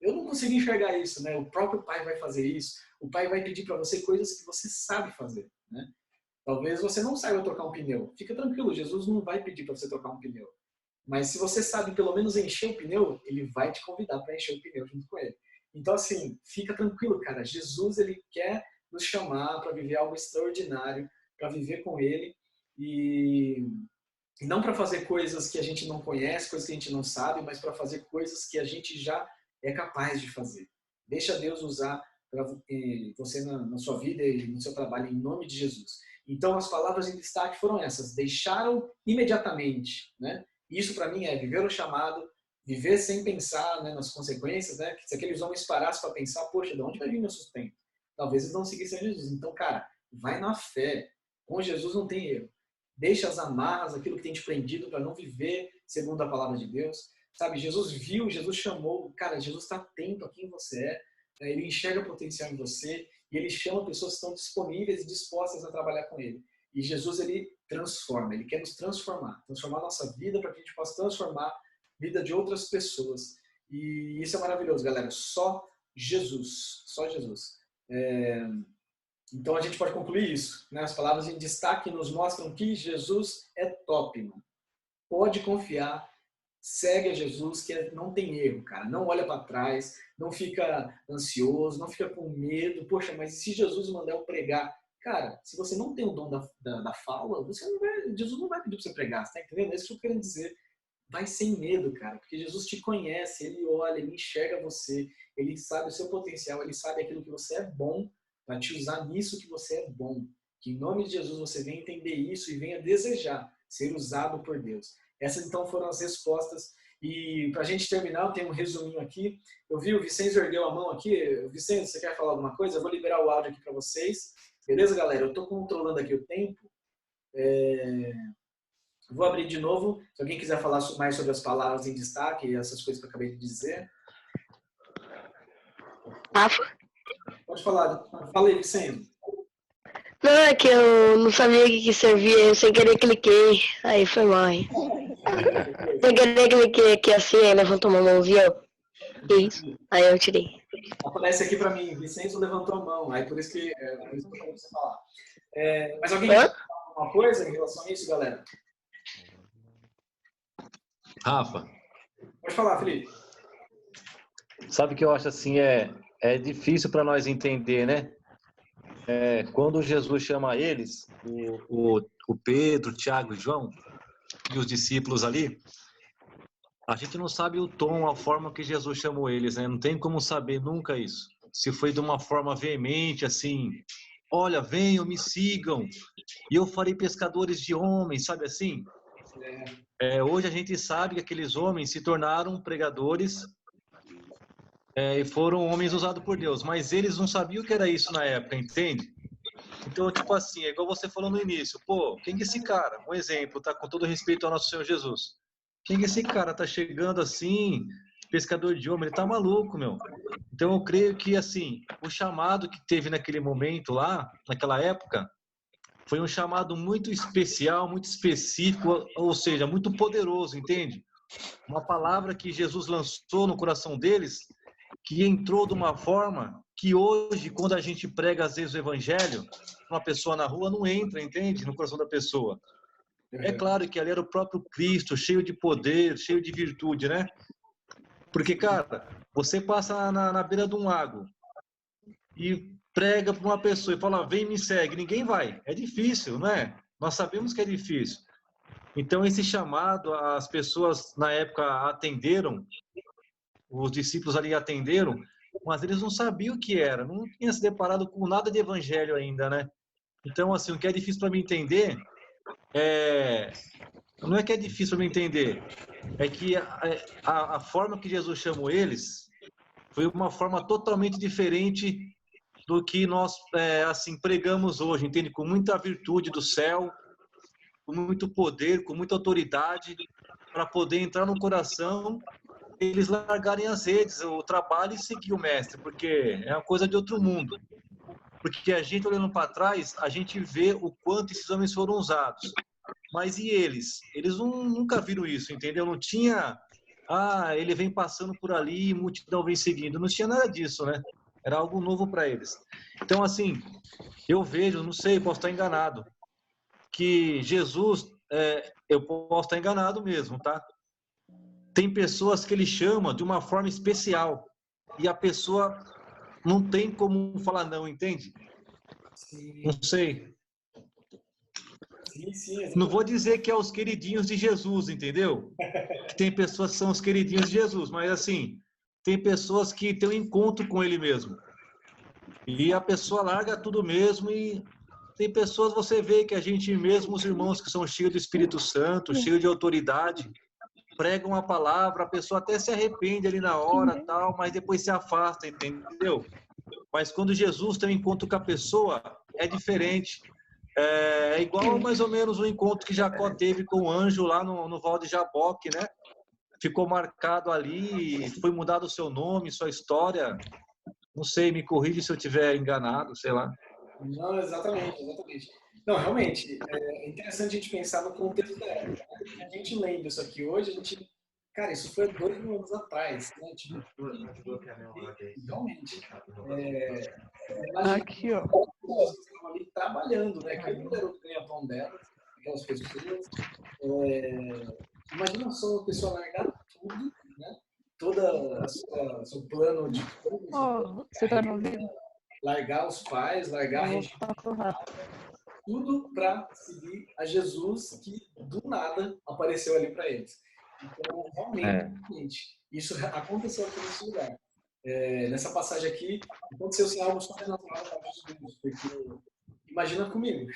Speaker 1: Eu não consigo enxergar isso, né? O próprio pai vai fazer isso. O pai vai pedir para você coisas que você sabe fazer, né? Talvez você não saiba trocar um pneu. Fica tranquilo, Jesus não vai pedir para você trocar um pneu. Mas se você sabe pelo menos encher o pneu, ele vai te convidar para encher o pneu junto com ele. Então, assim, fica tranquilo, cara. Jesus, ele quer nos chamar para viver algo extraordinário, para viver com ele e não para fazer coisas que a gente não conhece, coisas que a gente não sabe, mas para fazer coisas que a gente já é capaz de fazer. Deixa Deus usar você na sua vida e no seu trabalho, em nome de Jesus. Então, as palavras em destaque foram essas: deixaram imediatamente, né? Isso para mim é viver o chamado, viver sem pensar, né, nas consequências, né? Se aqueles homens parassem para pensar, poxa, de onde vai vir meu sustento? Talvez eles não seguissem Jesus. Então, cara, vai na fé. Com Jesus não tem erro. Deixa as amarras, aquilo que tem te prendido para não viver segundo a palavra de Deus. Sabe, Jesus viu, Jesus chamou. Cara, Jesus está atento a quem você é. Ele enxerga potencial em você e ele chama pessoas que estão disponíveis e dispostas a trabalhar com ele. E Jesus, ele transforma, ele quer nos transformar a nossa vida para que a gente possa transformar a vida de outras pessoas. E isso é maravilhoso, galera. Só Jesus. Só Jesus. Então a gente pode concluir isso, né? As palavras em destaque nos mostram que Jesus é top, mano. Pode confiar, segue a Jesus, que não tem erro, cara. Não olha para trás, não fica ansioso, não fica com medo. Poxa, mas se Jesus mandar eu pregar? Cara, se você não tem o dom da fala, Jesus não vai pedir para você pregar, você tá entendendo? É isso que eu tô querendo dizer. Vai sem medo, cara, porque Jesus te conhece, ele olha, ele enxerga você, ele sabe o seu potencial, ele sabe aquilo que você é bom, para te usar nisso que você é bom. Que em nome de Jesus você venha entender isso e venha desejar ser usado por Deus. Essas então foram as respostas. E para a gente terminar, eu tenho um resuminho aqui. Eu vi o Vicente ergueu a mão aqui. Vicente, você quer falar alguma coisa? Eu vou liberar o áudio aqui para vocês. Beleza, galera? Eu estou controlando aqui o tempo. Vou abrir de novo. Se alguém quiser falar mais sobre as palavras em destaque e essas coisas que eu acabei de dizer.
Speaker 6: Rafa?
Speaker 1: Pode falar. Fala aí, Vicente.
Speaker 6: Não, é que eu não sabia o que servia, eu sem querer cliquei, aí foi mal. Sem querer cliquei aqui assim, aí levantou uma mãozinha, isso, aí eu tirei.
Speaker 1: Aparece aqui pra mim, Vicente levantou a mão, aí por isso que eu falei pra você falar. Mas alguém quer falar alguma coisa em relação a isso, galera?
Speaker 4: Rafa.
Speaker 1: Pode falar, Felipe.
Speaker 4: Sabe o que eu acho assim, é difícil para nós entender, né? Quando Jesus chama eles, o Pedro, o Tiago e João, e os discípulos ali, a gente não sabe o tom, a forma que Jesus chamou eles, né? Não tem como saber nunca isso. Se foi de uma forma veemente, assim, olha, venham, me sigam, e eu farei pescadores de homens, sabe assim? Hoje a gente sabe que aqueles homens se tornaram pregadores e foram homens usados por Deus, mas eles não sabiam o que era isso na época, entende? Então, tipo assim, é igual você falou no início, pô, quem que é esse cara? Um exemplo, tá? Com todo respeito ao nosso Senhor Jesus. Quem que é esse cara? Tá chegando assim, pescador de homem, ele tá maluco, meu. Então, eu creio que, assim, o chamado que teve naquele momento lá, naquela época, foi um chamado muito especial, muito específico, ou seja, muito poderoso, entende? Uma palavra que Jesus lançou no coração deles, que entrou de uma forma que hoje, quando a gente prega às vezes o evangelho, uma pessoa na rua não entra, entende? No coração da pessoa. É claro que ali era o próprio Cristo, cheio de poder, cheio de virtude, né? Porque, cara, você passa na beira de um lago e prega para uma pessoa e fala, vem me segue, ninguém vai. É difícil, não é? Nós sabemos que é difícil. Então, esse chamado, as pessoas na época atenderam, os discípulos ali atenderam, mas eles não sabiam o que era, não tinham se deparado com nada de evangelho ainda, né? Então, assim, o que é difícil para mim entender não é que é difícil para mim entender, é que a forma que Jesus chamou eles foi uma forma totalmente diferente do que nós, assim, pregamos hoje, entende? Com muita virtude do céu, com muito poder, com muita autoridade, para poder entrar no coração eles largarem as redes, o trabalho e seguir o mestre, porque é uma coisa de outro mundo. Porque a gente, olhando para trás, a gente vê o quanto esses homens foram usados. Mas e eles? Eles nunca viram isso, entendeu? Não tinha, ele vem passando por ali e multidão vem seguindo. Não tinha nada disso, né? Era algo novo para eles. Então, assim, eu vejo, não sei, posso estar enganado, que Jesus, eu posso estar enganado mesmo, tá? Tem pessoas que ele chama de uma forma especial e a pessoa não tem como falar não, entende?
Speaker 1: Sim.
Speaker 4: Não sei.
Speaker 1: Sim,
Speaker 4: não vou dizer que é os queridinhos de Jesus, entendeu? Que tem pessoas que são os queridinhos de Jesus, mas assim, tem pessoas que têm um encontro com ele mesmo. E a pessoa larga tudo mesmo e tem pessoas, você vê que a gente mesmo, os irmãos que são cheios do Espírito Santo, cheios de autoridade, pregam a palavra, a pessoa até se arrepende ali na hora, tal, mas depois se afasta, entendeu? Mas quando Jesus tem um encontro com a pessoa, é diferente. É igual mais ou menos o encontro que Jacó teve com o anjo lá no Val de Jaboque, né? Ficou marcado ali, foi mudado o seu nome, sua história. Não sei, me corrige se eu estiver enganado, sei lá.
Speaker 1: Não, exatamente. Não, realmente, é interessante a gente pensar no contexto da época. A gente lendo isso aqui hoje, a gente... Cara, isso foi 2.000 anos atrás, né? Tipo, realmente.
Speaker 7: Aqui, ó.
Speaker 1: Elas estavam ali trabalhando, né? Aquele não era o ganha-pão delas, aquelas pessoas. Imagina só a pessoa largar tudo, né? Todo seu plano de tudo.
Speaker 7: Você tá me ouvindo?
Speaker 1: Largar os pais, largar a gente. Tudo para seguir a Jesus que do nada apareceu ali para eles. Então, realmente, isso aconteceu aqui nesse lugar. Nessa passagem aqui, aconteceu assim, algo sobrenatural para Jesus, porque imagina comigo,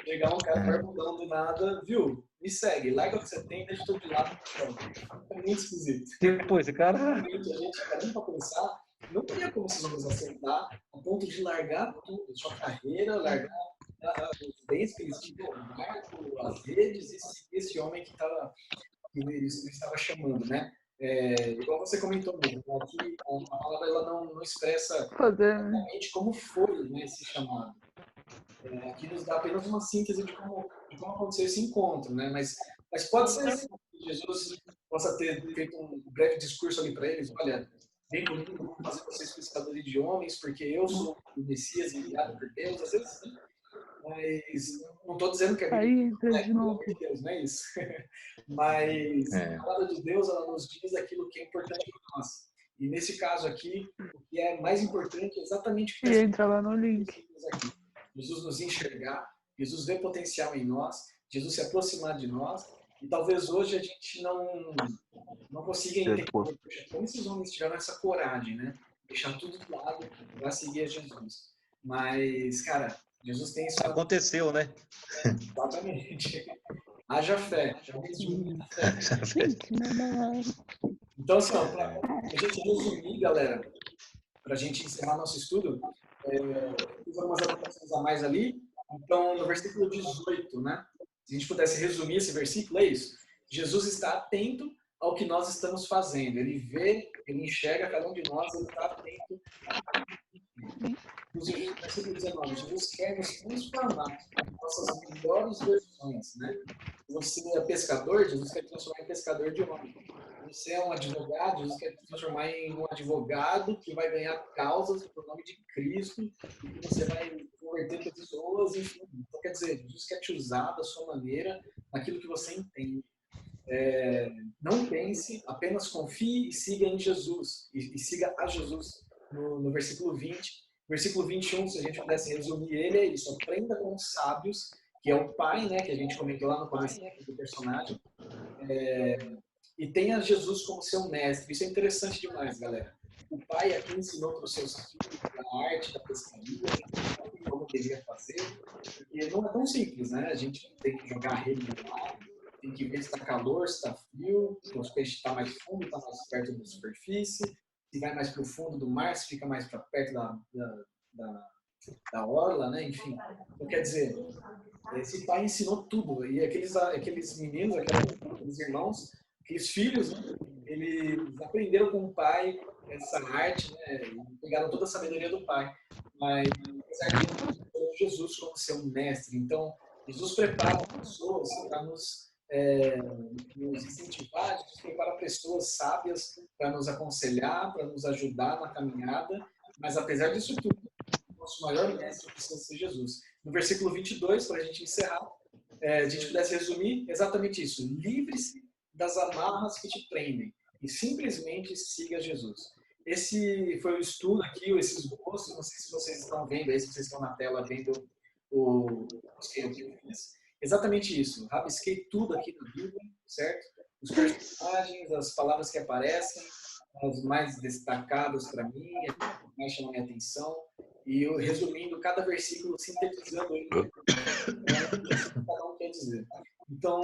Speaker 1: chegar um cara barbudão do nada, viu? Me segue, larga o que você tem, deixa tudo de lado. É muito esquisito.
Speaker 4: Depois, cara...
Speaker 1: Realmente, a gente, parando para pensar, não teria como esses homens aceitar a ponto de largar tudo, sua carreira, largar os bens que eles tinham, as redes, e esse homem que ele estava chamando, né? Igual você comentou mesmo, aqui a palavra ela não expressa exatamente como foi, né, esse chamado. Aqui nos dá apenas uma síntese de como aconteceu esse encontro, né? Mas pode ser que Jesus possa ter feito um breve discurso ali para eles, olha, vem comigo, vou fazer vocês pescadores de homens, porque eu sou o Messias enviado por Deus, às vezes sim. Mas não estou dizendo que a Bíblia de Deus, não é isso. Mas a palavra de Deus, ela nos diz aquilo que é importante para nós. E nesse caso aqui, o que é mais importante é exatamente o que
Speaker 7: entra lá no link.
Speaker 1: Aqui. Jesus nos enxergar, Jesus ver potencial em nós, Jesus se aproximar de nós. E talvez hoje a gente não consiga entender como esses homens tiveram essa coragem, né? Deixar tudo de lado para seguir a Jesus. Mas, cara, Jesus tem isso.
Speaker 4: Aconteceu, né?
Speaker 1: Exatamente. Haja fé. Então, assim, para a gente resumir, galera, para a gente encerrar nosso estudo, fiz algumas anotações a mais ali. Então, no versículo 18, né? Se a gente pudesse resumir esse versículo, é isso. Jesus está atento ao que nós estamos fazendo. Ele vê, ele enxerga cada um de nós, ele está atento. No versículo 19, Jesus quer nos transformar em nossas melhores versões, né? Você é pescador, Jesus quer te transformar em pescador de homem. Você é um advogado, Jesus quer te transformar em um advogado que vai ganhar causas por nome de Cristo, e que você vai converter pessoas, enfim. Então, quer dizer, Jesus quer te usar da sua maneira, naquilo que você entende. Não pense, apenas confie e siga em Jesus, e siga a Jesus. No versículo 20, versículo 21, se a gente pudesse resumir ele, é isso: aprenda com os sábios, que é o pai, né, que a gente comentou lá no começo do personagem, e tenha Jesus como seu mestre. Isso é interessante demais, galera. O pai aqui ensinou para os seus filhos a arte da pescaria, como deveria fazer, porque não é tão simples, né? A gente tem que jogar a rede no mar, tem que ver se está calor, se está frio, se os peixes estão mais fundo, está mais perto da superfície, se vai mais para o fundo do mar, se fica mais para perto da orla, né? Enfim. Então, quer dizer, esse pai ensinou tudo. E aqueles meninos, aqueles irmãos, aqueles filhos, né? eles aprenderam com o pai essa arte, né? E pegaram toda a sabedoria do pai. Mas, apesar de Jesus como ser um mestre, então, Jesus prepara pessoas para nos incentivar, Jesus prepara pessoas sábias para nos aconselhar, para nos ajudar na caminhada, mas apesar disso tudo, nosso maior mestre precisa ser Jesus. No versículo 22, para a gente encerrar, a gente pudesse resumir exatamente isso. Livre-se das amarras que te prendem e simplesmente siga Jesus. Esse foi o estudo aqui, esse esboço, não sei se vocês estão vendo aí, se vocês estão na tela vendo os que eu fiz. Exatamente isso. Rabisquei tudo aqui na Bíblia, certo? Os personagens, as palavras que aparecem, as mais destacadas para mim, as que mais chamam a minha atenção. E eu resumindo cada versículo, sintetizando ele, cada um quer dizer. Então,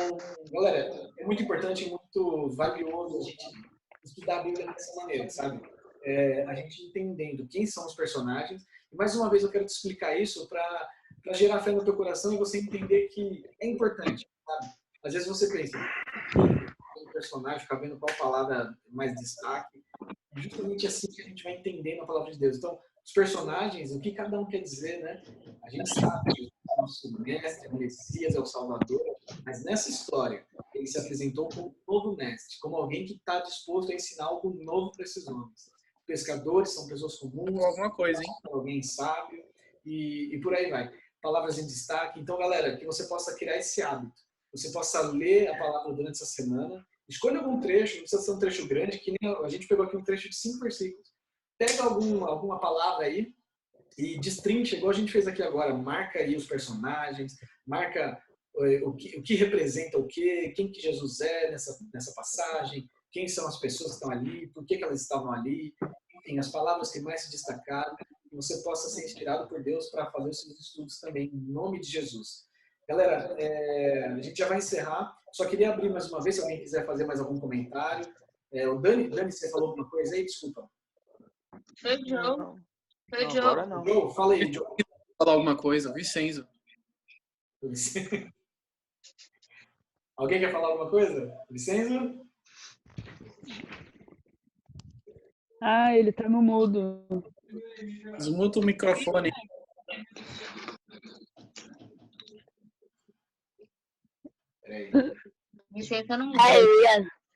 Speaker 1: galera, é muito importante, muito valioso a gente estudar a Bíblia dessa maneira, sabe? A gente entendendo quem são os personagens. E mais uma vez eu quero te explicar isso para gerar fé no teu coração e você entender que é importante, sabe? Às vezes você pensa, um personagem, ficar vendo qual palavra mais destaque. É justamente assim que a gente vai entendendo a palavra de Deus. Então, os personagens, o que cada um quer dizer, né? A gente sabe que o nosso mestre, o Messias, é o Salvador, mas nessa história, ele se apresentou como um novo mestre, como alguém que está disposto a ensinar algo novo para esses homens. Pescadores são pessoas comuns,
Speaker 10: alguma coisa, hein?
Speaker 1: Alguém sábio, e por aí vai. Palavras em destaque. Então, galera, que você possa criar esse hábito. Você possa ler a palavra durante essa semana. Escolha algum trecho, não precisa ser um trecho grande, que nem a gente pegou aqui um trecho de 5 versículos. Pega alguma palavra aí e destrincha, igual a gente fez aqui agora. Marca aí os personagens, marca o que representa o quê, quem que Jesus é nessa passagem, quem são as pessoas que estão ali, por que elas estavam ali, enfim, as palavras que mais se destacaram, que você possa ser inspirado por Deus para fazer os seus estudos também, em nome de Jesus. Galera, a gente já vai encerrar, só queria abrir mais uma vez, se alguém quiser fazer mais algum comentário. O Dani, você falou alguma coisa aí? Desculpa.
Speaker 9: Foi o Joe. Foi o Joe.
Speaker 8: Agora não.
Speaker 1: Joe, fala aí, Joe.
Speaker 10: Falar alguma coisa, Vicenzo.
Speaker 1: Alguém quer falar alguma coisa? Vicenzo?
Speaker 7: Ah, ele tá no mudo.
Speaker 10: Desmuta o microfone.
Speaker 1: Peraí.
Speaker 9: Vicente não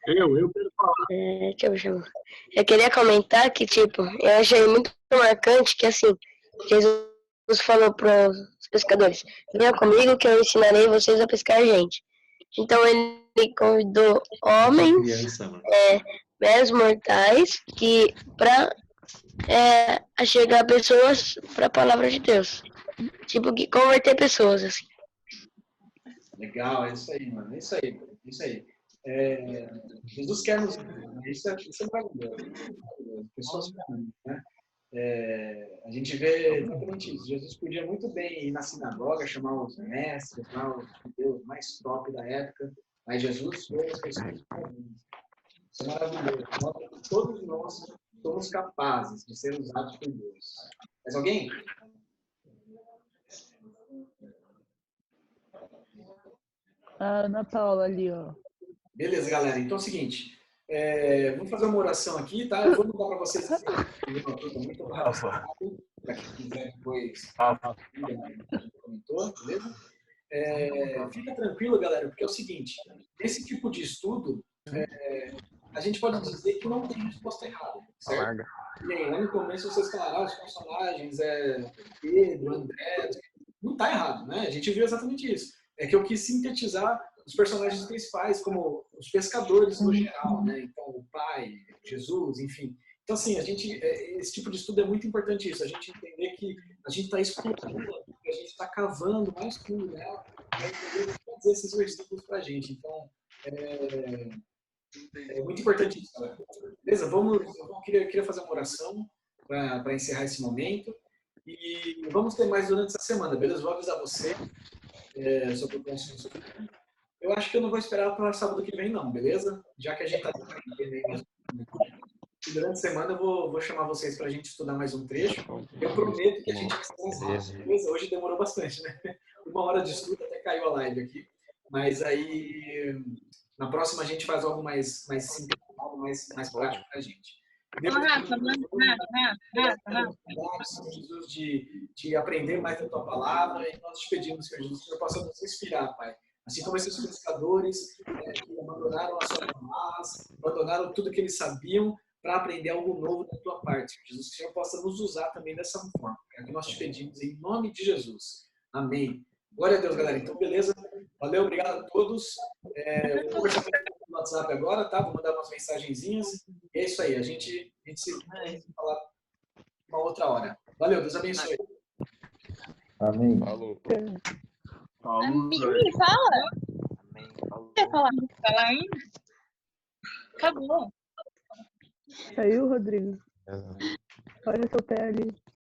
Speaker 3: Eu quero falar.
Speaker 6: Deixa eu chamar. Eu queria comentar que, tipo, eu achei muito marcante que, assim, Jesus falou para os pescadores: venham comigo que eu ensinarei vocês a pescar gente. Então, ele convidou homens, meros mortais, para chegar pessoas para a palavra de Deus. Tipo, que converter pessoas, assim.
Speaker 1: Legal, é isso aí, mano. É isso aí, é isso aí. Jesus quer nos... Isso é maravilhoso. Pessoas comuns, né? A gente vê exatamente isso. Jesus podia muito bem ir na sinagoga, chamar os mestres, os judeus mais top da época, mas Jesus foi as pessoas comuns. Isso é maravilhoso. Todos nós somos capazes de ser usados por Deus. Mais alguém?
Speaker 7: A Ana Paula ali, ó.
Speaker 1: Beleza, galera. Então é o seguinte. Vamos fazer uma oração aqui, tá? Eu vou mandar para vocês aqui. Para quem quiser depois comentou, beleza? Fica tranquilo, galera, porque é o seguinte: esse tipo de estudo, a gente pode dizer que não tem resposta errada, certo? E aí, lá no começo vocês falaram, os personagens, Pedro, André, não está errado, né? A gente viu exatamente isso. É que eu quis sintetizar os personagens principais, como os pescadores no geral, né? Então, o pai, Jesus, enfim. Então, assim, esse tipo de estudo é muito importante isso, a gente entender que a gente está explorando, a gente está cavando mais fundo, né? Para entender o que quer dizer esses versículos para a gente. Então, é muito importante isso, galera. Beleza? Eu queria fazer uma oração para encerrar esse momento. E vamos ter mais durante essa semana, beleza? Vou avisar você sobre o próximo. Eu acho que eu não vou esperar para sábado que vem, não, beleza? Já que a gente está durante a semana eu vou chamar vocês para a gente estudar mais um trecho. Eu prometo que a gente vai ser mais rápido, beleza? Hoje demorou bastante, né? 1 hora de estudo, até caiu a live aqui. Mas aí, na próxima a gente faz algo mais sintetizado, mais prático para a gente. Jesus, de aprender mais da tua palavra, e nós te pedimos, Senhor Jesus, que Senhor possa nos inspirar, Pai. Assim como esses pescadores que abandonaram a sua amarras, abandonaram tudo que eles sabiam para aprender algo novo da tua parte, Senhor Jesus, que o Senhor possa nos usar também dessa forma. É o que nós te pedimos em nome de Jesus. Amém. Glória a Deus, galera. Então, beleza. Valeu, obrigado a todos. Vou conversar com o WhatsApp agora, tá? Vou mandar umas mensagenzinhas. E é isso aí. A gente se fala uma outra hora. Valeu, Deus abençoe.
Speaker 4: Amém.
Speaker 2: Falou.
Speaker 5: Ih, fala!
Speaker 2: Amém. Falou.
Speaker 5: Quer falar?
Speaker 9: Falar ainda? Acabou.
Speaker 7: Saiu, Rodrigo?
Speaker 2: É.
Speaker 7: Olha seu pé ali.